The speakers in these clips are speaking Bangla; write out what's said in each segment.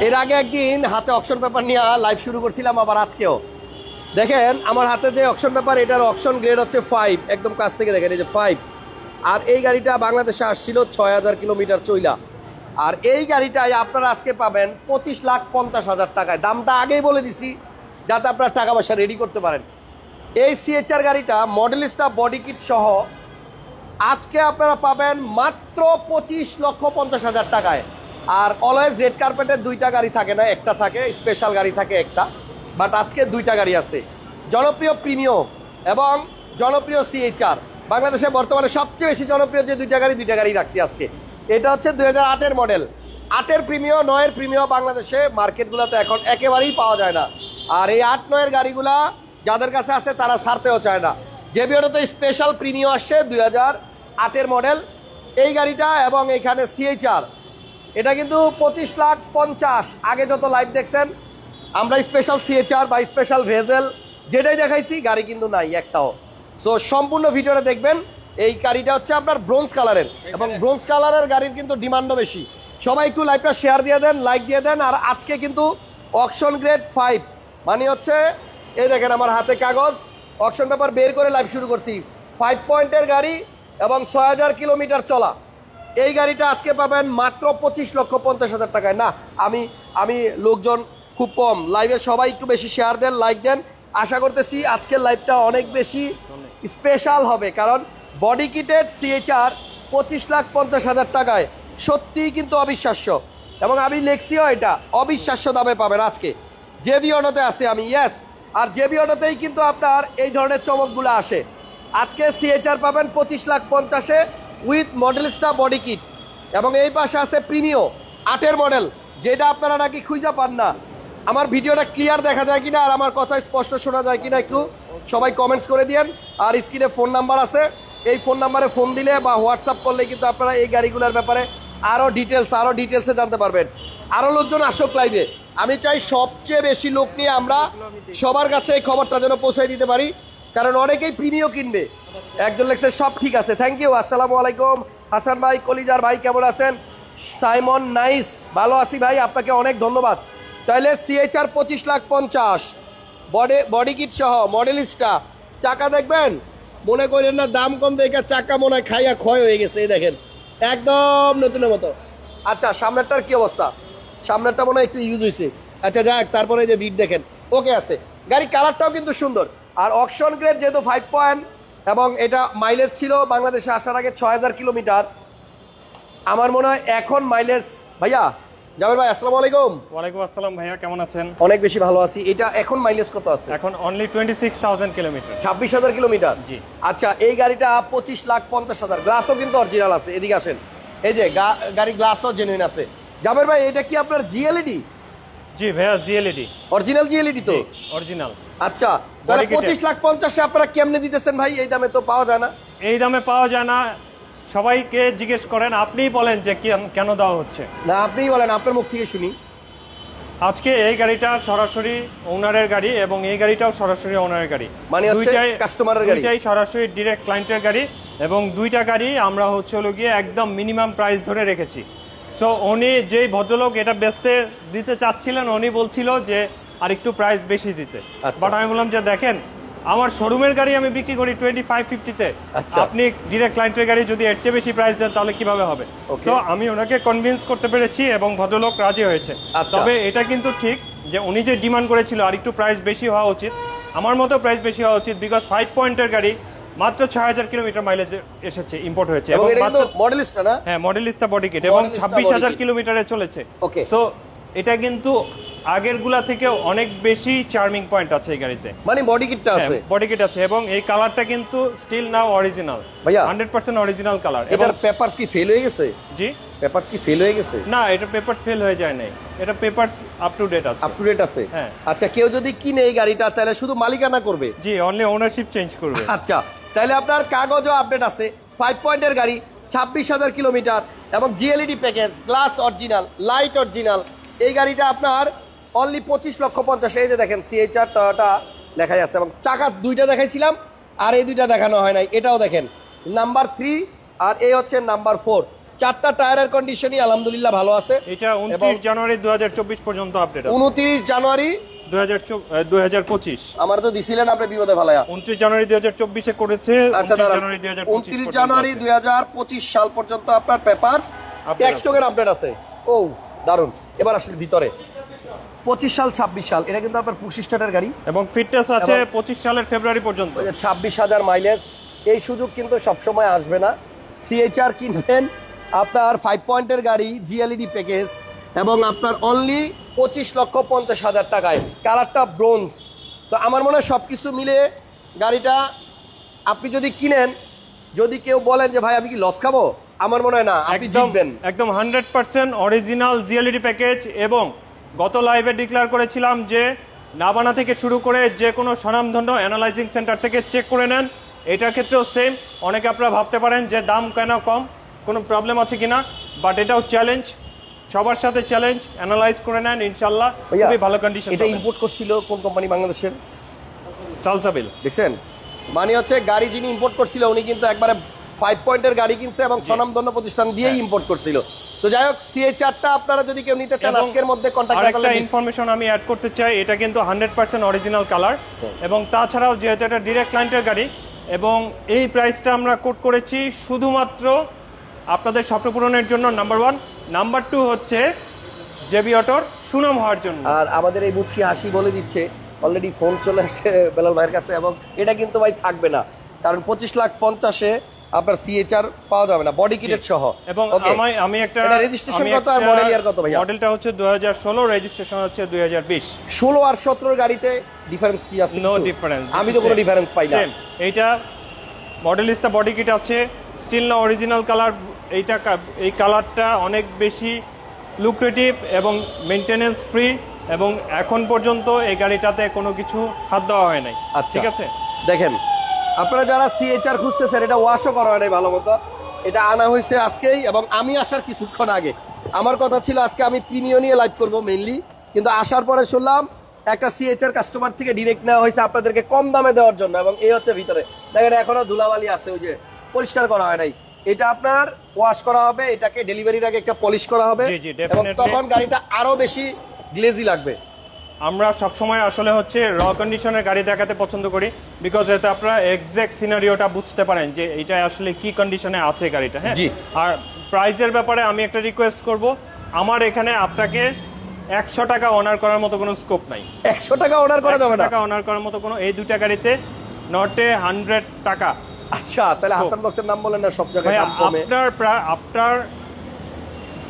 এর আগে একদিন হাতে অকশন পেপার নিয়ে লাইভ শুরু করছিলাম, আবার আজকেও দেখেন আমার হাতে যে অকশন পেপার, এটার অকশন গ্রেড হচ্ছে 5, একদম কাছ থেকে দেখেন এই যে 5। আর এই গাড়িটা বাংলাদেশে আসছিল 6000 কিলোমিটার চইলা। আর এই গাড়িটাই আপনারা আজকে পাবেন 25,50,000 টাকায়। দামটা আগেই বলে দিছি যাতে আপনারা টাকা পয়সা রেডি করতে পারেন। এই সিএচআর গাড়িটা মডেলিস্টা বডি কিট সহ আজকে আপনারা পাবেন মাত্র 25,50,000 টাকায়। আর অলওয়েজ রেড কার্পেটের দুইটা গাড়ি থাকে না, একটা থাকে, স্পেশাল গাড়ি থাকে একটা, বাট আজকে দুইটা গাড়ি আছে। জনপ্রিয় প্রিমিও এবং জনপ্রিয় সিএইচআর, বাংলাদেশে বর্তমানে সবচেয়ে বেশি জনপ্রিয় যে দুইটা গাড়ি রাখছি আজকে। এটা হচ্ছে 2008-এর মডেল, 8-এর প্রিমিও, 9-এর প্রিমিও বাংলাদেশে মার্কেটগুলোতে এখন একেবারেই পাওয়া যায় না। আর এই 8-9-এর গাড়িগুলা যাদের কাছে আছে তারা ছাড়তেও চায় না। যে বিওটাতে স্পেশাল প্রিমিও আসছে 2008-এর মডেল এই গাড়িটা, এবং এইখানে সিএইচআর এটা কিন্তু 25,50,000। আগে যত লাইভ দেখছেন আমরা স্পেশাল সিএইচআর বা স্পেশাল ভেজেল যেটাই দেখাইছি গাড়ি কিন্তু নাই একটাও। সো সম্পূর্ণ ভিডিওটা দেখবেন। এই গাড়িটা হচ্ছে আপনার ব্রোঞ্জ কালারের, এবং ব্রোঞ্জ কালারের গাড়ির কিন্তু ডিমান্ডও বেশি। সবাই একটু লাইভটা শেয়ার দিয়ে দেন, লাইক দিয়ে দেন। আর আজকে কিন্তু অকশন গ্রেড 5 মানে হচ্ছে এই দেখেন আমার হাতে কাগজ, অকশন পেপার বের করে লাইভ শুরু করছি। 5 পয়েন্টের গাড়ি এবং 6000 কিলোমিটার চলা এই গাড়িটা আজকে পাবেন মাত্র 25,50,000 টাকায়। না আমি লোকজন খুব কম লাইভে, সবাই একটু বেশি শেয়ার দেন, লাইক দেন। আশা করতেছি আজকের লাইভটা অনেক বেশি স্পেশাল হবে, কারণ বডি কিটেড সিএইচআর 25,50,000 টাকায় সত্যিই কিন্তু অবিশ্বাস্য। এবং আমি লেখছিও এটা অবিশ্বাস্য দামে পাবেন আজকে। জেবি অটোতে আছে আমি, ইয়েস। আর জেবি অটোতেই কিন্তু আপনার এই ধরনের চমকগুলো আসে। আজকে সিএইচআর পাবেন 25,50,000-এ উইথ মডেলিস্টা বডি কিট, এবং এই পাশে আছে প্রিমিও 8-এর মডেল, যেটা আপনারা নাকি খুঁজে পান না। আমার ভিডিওটা ক্লিয়ার দেখা যায় কিনা আর আমার কথা স্পষ্ট শোনা যায় কিনা একটু সবাই কমেন্টস করে দিয়েন। আর স্ক্রিনে ফোন নাম্বার আছে, এই ফোন নাম্বারে ফোন দিলে বা হোয়াটসঅ্যাপ করলে কিন্তু আপনারা এই গাড়িগুলোর ব্যাপারে আরও ডিটেলসে জানতে পারবেন। আরও লোকজন আসুক লাইভে। আমি চাই সবচেয়ে বেশি লোক নিয়ে আমরা সবার কাছে এই খবরটা যেন পৌঁছে দিতে পারি, কারণ অনেকেই প্রিমিও কিনবে। একজন লেখছে সব ঠিক আছে, থ্যাংক ইউ, আসসালামু আলাইকুম। হাসান ভাই, কলিজার ভাই কেমন আছেন? সাইমন নাইস, ভালো আছি ভাই, আপনাকে অনেক ধন্যবাদ। তাহলে সিএইচআর 25,50,000 বডি কিট সহ মডেলিস্টা। চাকা দেখবেন, মনে করেন না দাম কম দেখে চাকা মনে হয় খাইয়া ক্ষয় হয়ে গেছে, এই দেখেন একদম নতুনের মতো। আচ্ছা সামনেরটার কি অবস্থা? সামনেরটা মনে হয় একটু ইউজ হয়েছে। আচ্ছা যাক, তারপরে যে বিট দেখেন ওকে আছে। গাড়ি কালারটাও কিন্তু সুন্দর। আর অকশন গ্রেড যেহেতু 5 পয়েন্ট, এবং এটা মাইলেজ ছিল বাংলাদেশে আসার আগে 6000 কিলোমিটার। আমার মনে হয় এখন মাইলেজ, ভাইয়া জাবের ভাই আসসালামু আলাইকুম। ওয়ালাইকুম আসসালাম ভাইয়া, কেমন আছেন? অনেক বেশি ভালো আছি। এটা এখন মাইলেজ কত আছে? এখন অনলি 26,000 কিলোমিটার। 26,000 কিলোমিটার, জি। আচ্ছা এই গাড়িটা 25,50,000। গ্লাসও কিন্তু অরিজিনাল আছে, এদিকে আসেন, এই যে গাড়ি গ্লাসও জেনুইন আছে। জাবের ভাই এটা কি আপনার জিএলইডি? জি ভাইয়া, জিএলইডি, অরিজিনাল জিএলইডি তো? অরিজিনাল। আচ্ছা তাহলে 25,50,000 আপনারা কেমনে দিতেছেন ভাই? এই দামে তো পাওয়া যায় না। এই দামে পাওয়া যায় না, সবাইকে জিজ্ঞেস করেন, আপনিই বলেন যে কেন দেওয়া হচ্ছে। না আপনিই বলেন, আপনার মুখ থেকে শুনি। আজকে এই গাড়িটা সরাসরি ওনারের গাড়ি এবং এই গাড়িটাও সরাসরি ওনারের গাড়ি, মানে দুইটাই কাস্টমারের গাড়ি, দুইটাই সরাসরি ডিরেক্ট ক্লায়েন্টের গাড়ি। এবং দুইটা গাড়ি আমরা হচ্ছে হলো গিয়ে একদম মিনিমাম প্রাইস ধরে রেখেছি। সো উনি যেই ভদ্রলোক এটা বেচতে দিতে চাচ্ছিলেন, উনি বলছিল যে আর একটু প্রাইস বেশি দিতে, বাট আমি বললাম যে দেখেন আমার শোরুমের গাড়ি আমি বিক্রি করি 2550-তে, আপনি ডিরেক্ট ক্লায়েন্টের গাড়ি যদি এর চেয়ে বেশি প্রাইস দেন তাহলে কিভাবে হবে? তো আমি ওনাকে কনভিন্স করতে পেরেছি এবং ভদ্রলোক রাজি হয়েছে। তবে এটা কিন্তু ঠিক যে উনি যে ডিমান্ড করেছিল আর একটু প্রাইস বেশি হওয়া উচিত, আমার মতো প্রাইস বেশি হওয়া উচিত, বিকজ 5 পয়েন্টের গাড়ি মাত্র 6000 কিলোমিটার মাইলেজ এসেছে, ইম্পোর্ট হয়েছে, এবং মডেলিস্টা না? হ্যাঁ মডেলিস্টা বডি কিট, এবং 26,000 কিলোমিটারে চলেছে। সো এটা কিন্তু আগের গুলা থেকে অনেক বেশি চার্মিং পয়েন্ট আছে এই গাড়িতে, মানে বডি কিটটা আছে, বডি কিট আছে, এবং এই কালারটা কিন্তু স্টিল নাও অরিজিনাল ভাইয়া, 100% অরিজিনাল কালার। এটার পেপারস কি ফেল হয়ে গেছে? জি, পেপারস কি ফেল হয়ে গেছে? না, এটা পেপারস ফেল হয়ে যায় নাই, এটা পেপারস আপ টু ডেট আছে। আপ টু ডেট আছে, হ্যাঁ। আচ্ছা কেউ যদি কিনে এই গাড়িটা তাহলে শুধু মালিকানা করবে? জি, অনলি ওনারশিপ চেঞ্জ করবে। আচ্ছা তাহলে আপনার কাগজও আপডেট আছে, 5 পয়েন্টের গাড়ি, 26,000 কিলোমিটার, এবং GLED package, glass original, light original. এই গাড়িটা আপনার অনলি 25,50,000। এই যে দেখেন সিএইচআর টয়োটা লেখাই আছে, এবং চাকা দুইটা দেখাইছিলাম আর এই দুইটা দেখানো হয় নাই, এটাও দেখেন নাম্বার 3 আর এই হচ্ছে নাম্বার 4। চারটা টায়ারের কন্ডিশনই আলহামদুলিল্লাহ ভালো আছে। এটা 29 জানুয়ারি 2024 পর্যন্ত আপডেট আছে। 29 জানুয়ারি 2025 আমার তো দিছিলেন আপনি বিপদে ভালায়া। 29 জানুয়ারি 2024 এ করেছে। আচ্ছা 29 জানুয়ারি 2025 29 জানুয়ারি 2025 সাল পর্যন্ত আপনার পেপারস ট্যাক্স টোকেন আপডেট আছে। ও দারুন। এবার আসলে ভিতরে 25 সাল 26 সাল এটা কিন্তু আপনার পুশ স্টার্টের গাড়ি এবং ফিটনেস আছে 25 সালের ফেব্রুয়ারি পর্যন্ত। 26,000 মাইলেজ। এই সুযোগ কিন্তু সবসময় আসবে না। সিএইচআর কিনবেন আপনার 5 পয়েন্টের গাড়ি জিএলইডি প্যাকেজ এবং আপনার অনলি 25,50,000 টাকায়, কালারটা ব্রোঞ্জ। তো আমার মনে হয় সব কিছু মিলে গাড়িটা আপনি যদি কিনেন, যদি কেউ বলেন যে ভাই আমি কি লস খাবো, আমার মনে হয় না, আপনি জিতবেন। একদম 100% অরিজিনাল জিএলইডি প্যাকেজ। এবং গত লাইভে ডিক্লেয়ার করেছিলাম যে নাবানা থেকে শুরু করে যে কোনো স্বনামধন্য অ্যানালাইজিং সেন্টার থেকে চেক করে নেন। এটার ক্ষেত্রেও সেম। অনেকে আপনারা ভাবতে পারেন যে দাম কেন কম, কোনো প্রবলেম আছে কিনা, বাট এটাও চ্যালেঞ্জ, সবার সাথে চ্যালেঞ্জ। অ্যানালাইজ করে নেন, ইনশাআল্লাহ খুবই ভালো কন্ডিশন। এটা ইম্পোর্ট করছিল কোন কোম্পানি বাংলাদেশের? সালসাবিল। দেখছেন, মানে হচ্ছে গাড়ি যিনি ইম্পোর্ট করছিল উনি কিন্তু একবারে 5 পয়েন্টের গাড়ি কিনছে এবং স্বনামধন্য প্রতিষ্ঠান দিয়েই ইম্পোর্ট করছিল। তো যাই হোক, সিএইচআরটা আপনারা যদি কেউ নিতে চান আজকের মধ্যে কন্টাক্ট করলে। আরেকটা ইনফরমেশন আমি অ্যাড করতে চাই, এটা কিন্তু 100% অরিজিনাল কালার। এবং তাছাড়াও যেহেতু এটা ডিরেক্ট ক্লায়েন্টের গাড়ি এবং এই প্রাইসটা আমরা কোট করেছি শুধুমাত্র আপনাদের স্বপ্ন পূরণের জন্য, নাম্বার 1। নাম্বার 2 হচ্ছে জেবি অটোর সুনাম হওয়ার জন্য। আর আমাদের এই মুচকি হাসি বলে দিচ্ছে অলরেডি ফোন চলে আসছে বেলাল ভাইয়ের কাছে, এবং এটা কিন্তু ভাই থাকবে না, কারণ 25,50,000-এ আপনার সিএইচআর পাওয়া যাবে না বডি কিটের সহ। এবং আমি একটা রেজিস্ট্রেশন কত আর মডেল ইয়ার কত ভাইয়া? মডেলটা হচ্ছে 2016, রেজিস্ট্রেশন হচ্ছে 2020। 16 আর 17 গাড়িতে ডিফারেন্স কি আছে? No difference. আমি তো কোনো ডিফারেন্স পাই না। এইটা মডেলিস্টা বডি কিট আছে, স্টিল না অরিজিনাল কালার। এই কালারটা অনেক বেশি লুক্রেটিভ এবং মেইনটেনেন্স ফ্রি, এবং এখন পর্যন্ত এই গাড়িটাতে কোনো কিছু হাত দেওয়া হয় নাই। ঠিক আছে, দেখেন আপনারা যারা সিএইচআর খুঁজতেছেন, এটা ওয়াশও করা হয় নাই ভালো মতো, এটা আনা হয়েছে আজকেই এবং আমি আসার কিছুক্ষণ আগে। আমার কথা ছিল আজকে আমি প্রিমিও নিয়ে লাইভ করবো মেইনলি, কিন্তু আসার পরে শুনলাম একটা সিএইচআর কাস্টমার থেকে ডিরেক্ট নেওয়া হয়েছে আপনাদেরকে কম দামে দেওয়ার জন্য। এবং এই হচ্ছে ভিতরে দেখেন এখনো ধুলাবালি আছে, ওই যে পরিষ্কার করা হয় নাই। এটা আপনার ওয়াশ করা হবে, এটাকে ডেলিভারির আগে একটা পলিশ করা হবে এবং তখন গাড়িটা আরো বেশি গ্লেজি লাগবে। আমরা সবসময় আসলে হচ্ছে র কন্ডিশনের গাড়ি দেখাতে পছন্দ করি, বিকজ এতে আপনারা এক্সাক্ট সিনারিওটা বুঝতে পারেন যে এটা আসলে কি কন্ডিশনে আছে গাড়িটা। হ্যাঁ, আর প্রাইসের ব্যাপারে আমি একটা রিকোয়েস্ট করব, আমার এখানে আপনাকে 100 টাকা অনার করার মতো কোনো স্কোপ নাই। 100 টাকা অনার করা যাবে না? 100 টাকা অনার করার মতো কোনো, এই দুইটা গাড়িতে নটে 100 টাকা। আচ্ছা, তাহলে হাসান বক্সের নাম বলেন না, সব জায়গায় দাম কমে। আপনার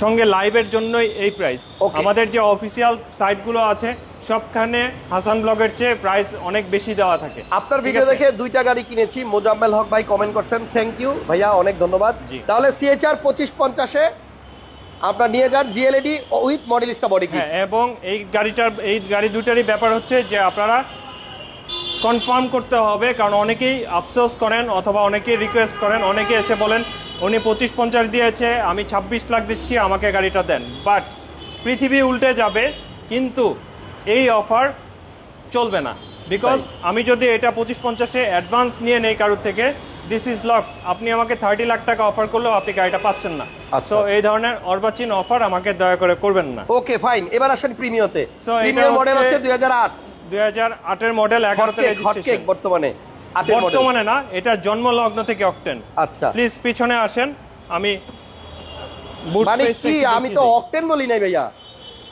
সঙ্গে লাইভের জন্যই এই প্রাইস। আমাদের যে অফিসিয়াল সাইটগুলো আছে সবখানে হাসান ব্লগের চেয়ে প্রাইস অনেক বেশি দেওয়া থাকে। আপনার ভিডিও দেখে দুইটা গাড়ি কিনেছি, মোজাম্মেল হক ভাই কমেন্ট করছেন, থ্যাংক ইউ ভাইয়া, অনেক ধন্যবাদ। তাহলে সিএইচআর 2550-এ আপনার নিয়ে যান জিএলইডি উইথ মডেলিস্টা বডি কিট। এবং এই গাড়ি দুটারই ব্যাপার হচ্ছে যে আপনারা কনফার্ম করতে হবে, কারণ অনেকেই আফসোস করেন অথবা অনেকেই রিকোয়েস্ট করেন, অনেকে এসে বলেন উনি 25-50 দিয়েছে, আমি 26 লাখ দিচ্ছি, আমাকে গাড়িটা দেন। বাট পৃথিবী উল্টে যাবে, কিন্তু এই অফার চলবে না, বিকজ আমি যদি এটা 25-50-এ অ্যাডভান্স নিয়ে নেই কারোর থেকে, দিস ইজ লক। আপনি আমাকে 30 লাখ টাকা অফার করলেও আপনি গাড়িটা পাচ্ছেন না। তো এই ধরনের অর্বাচীন অফার আমাকে দয়া করে করবেন না। ওকে ফাইন, এবার আসেন প্রিমিওতে। প্রিমিও মডেল হচ্ছে 2008 এর মডেল, 11তে রেজিস্ট্রেশন। বর্তমানে না, এটা জন্মলগ্ন থেকে অকটেন। আচ্ছা, প্লিজ পিছনে আসেন, আমি মানে কি, আমি তো অকটেন বলি নাই ভাইয়া,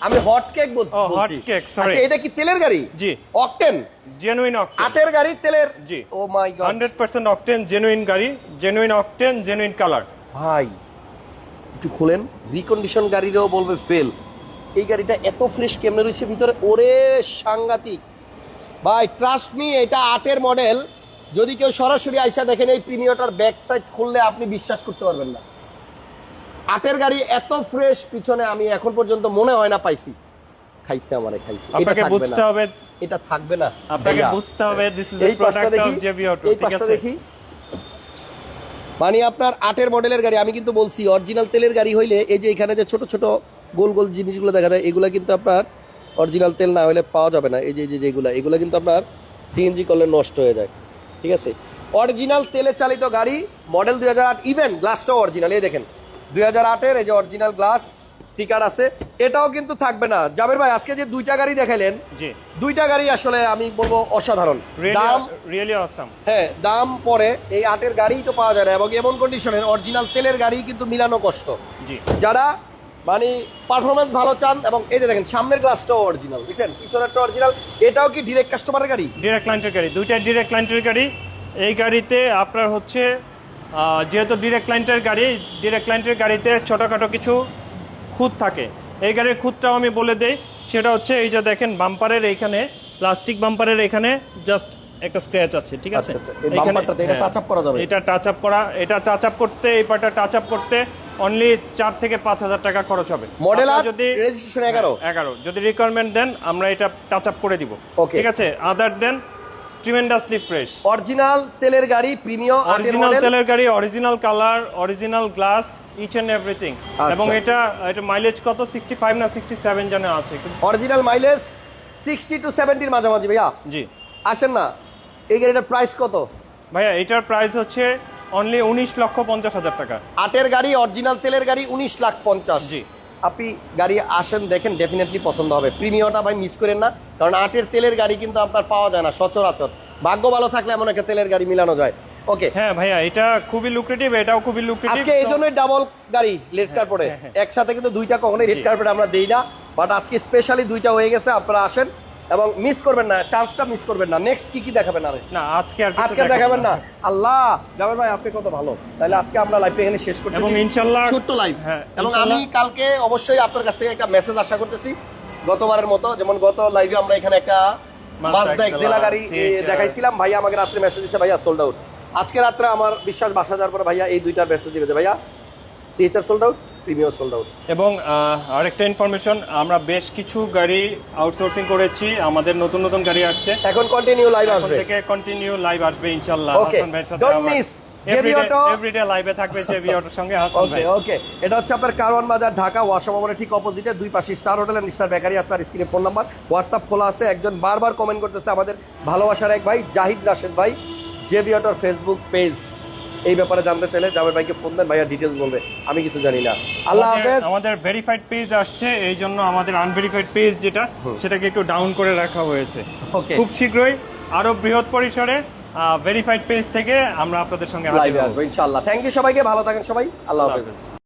আমি হট কেক বলছি। Hot cake, sorry. আচ্ছা, এটা কি তেলের গাড়ি? জি, অকটেন, জেনুইন অকটেন। 8 গাড়ি তেলের? জি। ও মাই গড, 100% অকটেন, জেনুইন গাড়ি, জেনুইন অকটেন, জেনুইন কালার। ভাই একটু খুলেন, রিকন্ডিশন গাড়িরও বলবে ফেল। এই গাড়িটা এত ফ্রেশ কেমনে রয়েছে ভিতরে, ওরে সাংঘাতিক ভাই, ট্রাস্ট মি, এটা 8 মডেল। যদি কেউ সরাসরি আইসা দেখেন এই প্রিমিয়টার ব্যাক সাইড খুললে আপনি বিশ্বাস করতে পারবেন না। 8 গাড়ি এত ফ্রেশ পিছনে আমি এখন পর্যন্ত মনে হয় না পাইছি। খাইছে আমারে, খাইছে। আপনাকে বুঝতে হবে, এটা থাকবে না, আপনাকে বুঝতে হবে this is a product of JB auto. ঠিক আছে, দেখি মানে আপনার 8 মডেলের গাড়ি। আমি কিন্তু বলছি অরিজিনাল তেলের গাড়ি হইলে এই যে এখানে যে ছোট ছোট গোল গোল জিনিসগুলো দেখা যায়, এগুলা কিন্তু আপনার অরিজিনাল তেল না হলে পাওয়া যাবে না। এই যে এগুলা কিন্তু আপনার সিএনজি করলে নষ্ট হয়ে যায়। ঠিক আছে, অরিজিনাল তেলে চালিত গাড়ি, মডেল 2008, ইভেন গ্লাসটাও অরিজিনাল। এই দেখেন 2008-এর এই যে অরিজিনাল গ্লাস স্টিকার আছে, এটাও কিন্তু থাকবে না। জাবের ভাই আজকে যে দুইটা গাড়ি দেখাইলেন, জি দুইটা গাড়ি আসলে আমি বলবো অসাধারণ দাম। Really awesome. হ্যাঁ, দাম পরে এই 8-এর গাড়ি তো পাওয়া যায় না, এবং এমন কন্ডিশনের অরিজিনাল তেলের গাড়ি কিন্তু মিলানো কষ্ট। জি, যারা মানে পারফরমেন্স ভালো চান, এবং এই যে দেখেন সামনের গ্লাসটাও অরিজিনাল, বুঝছেন, পিছনেরটা অরিজিনাল। এটাও কি ডিরেক্ট কাস্টমারের গাড়ি? ডিরেক্ট ক্লায়েন্টের গাড়ি, দুইটা ডিরেক্ট ক্লায়েন্টের গাড়ি। এই গাড়িতে আপনার হচ্ছে যেহেতু ডিরেক্ট ক্লায়েন্টের গাড়িতে ছোটোখাটো কিছু খুঁত থাকে। এই গাড়ির খুঁতটাও আমি বলে দেই, সেটা হচ্ছে এই যে দেখেন বাম্পারের এইখানে, প্লাস্টিক বাম্পারের এখানে জাস্ট একটা স্ক্র্যাচ আছে, ঠিক আছে? এই বাম্পারটাতে এটা টাচ আপ করা যাবে? এটা টাচ আপ করা, এটা টাচ আপ করতে, এই পার্টটা টাচ আপ করতে অনলি 4 থেকে 5,000 টাকা খরচ হবে। মডেল আর যদি রেজিস্ট্রেশন 11 যদি রিকোয়ারমেন্ট দেন আমরা এটা টাচ আপ করে দিব, Okay. ঠিক আছে? Other than tremendously fresh, original তেলের গাড়ি, প্রিমিয়াম অরিজিনাল তেলের গাড়ি, original colour, original glass, each and everything. এবং এটা মাইলেজ কত 65 না 67 জানা আছে। অরিজিনাল মাইলেজ 60 to 70 মাঝামাঝি। ভাইয়া জি আসেন না, এই গাড়িটার প্রাইস কত? ভাইয়া এটার প্রাইস হচ্ছে অনলি 19,50,000 টাকা। 8-এর গাড়ি, অরিজিনাল তেলের গাড়ি 19,50,000। জি, আপনি গাড়ি আসেন, দেখেন, ডেফিনেটলি পছন্দ হবে। প্রিমিয়ামটা ভাই মিস করেন না, কারণ 8-এর তেলের গাড়ি কিন্তু আপনার পাওয়া যায় না সচরাচর। ভাগ্য ভালো থাকলে এমন একটা তেলের গাড়ি মিলানো যায়। ওকে, হ্যাঁ ভাইয়া এটা খুবই লুক্রেটিভ, এটাও খুবই লুক্রেটিভ। আজকে এই জন্যই ডাবল গাড়ি রেড কার্পেটে, একসাথে কিন্তু দুইটা কখনোই রেড কার্পেট আমরা দেই না, বাট আজকে স্পেশালি দুইটা হয়ে গেছে। আপনারা আসেন এবং মিস করবেন না, চান্সটা মিস করবেন না। নেক্সট কি কি দেখাবেন? আরে না, আজকে আর আজকে দেখাবেন না? আল্লাহ, জাবের ভাই আপনি কত ভালো। তাহলে আজকে আমরা লাইভটা এখানে শেষ করতেছি, এবং ইনশাআল্লাহ ছোট্ট লাইভ। হ্যাঁ, এবং ইনশাআল্লাহ। আমি কালকে অবশ্যই আপনার কাছ থেকে একটা মেসেজ আশা করতেছি, গতবারের মতো। যেমন গত লাইভে আমরা এখানে একটা মাজদা এক্সেলা গাড়ি দেখাইছিলাম, ভাইয়া আমাকে রাত্রে মেসেজ দিচ্ছে, ভাইয়া সোল্ড আউট। আজকে রাত্রে আমার বিশ্বাস বাসা যাওয়ার পরে ভাইয়া এই দুইটার মেসেজ দিবে, ভাইয়া CHR sold out, premium sold out. এবং আরেকটা ইনফরমেশন, আমরা বেশ কিছু গাড়ি আউটসোর্সিং করেছি, আমাদের নতুন নতুন গাড়ি আসছে, এখন কন্টিনিউ লাইভ এখন আসবে, থেকে কন্টিনিউ লাইভ আসবে ইনশাআল্লাহ। ওকে, হাসান ভাইয়ের সাথে don't miss JB auto everyday লাইভে থাকবে জেবি অটোর সঙ্গে হাসান ওকে ভাই। ওকে। এটা হচ্ছে আপনার কারওয়ান বাজার, ঢাকা, ওয়াসা ভবনের ঠিক অপোজিটে, দুই পাশে star hotel and star bakery আছে, আর স্ক্রিনে ফোন নাম্বার, হোয়াটসঅ্যাপ খোলা আছে। একজন বারবার কমেন্ট করতেছে আমাদের ভালোবাসার এক ভাই জাহিদ রাশেদ ভাই, জেবি অটোর ফেসবুক পেজ, এই ব্যাপারে জানতে চাইলে জাবের ভাইকে ফোন দেন, ভাইয়া ডিটেলস বলবে, আমি কিছু জানি না। আল্লাহ হাফেজ। আমাদের ভেরিফাইড পেজ আসছে, এই জন্য আমাদের আনভেরিফাইড পেজ যেটা সেটাকে একটু ডাউন করে রাখা হয়েছে। ওকে, খুব শীঘ্রই আরো বৃহৎ পরিসরে ভেরিফাইড পেজ থেকে আমরা আপনাদের সঙ্গে লাইভে আসবো ইনশাআল্লাহ। থ্যাংক ইউ সবাইকে, ভালো থাকেন সবাই, আল্লাহ হাফেজ।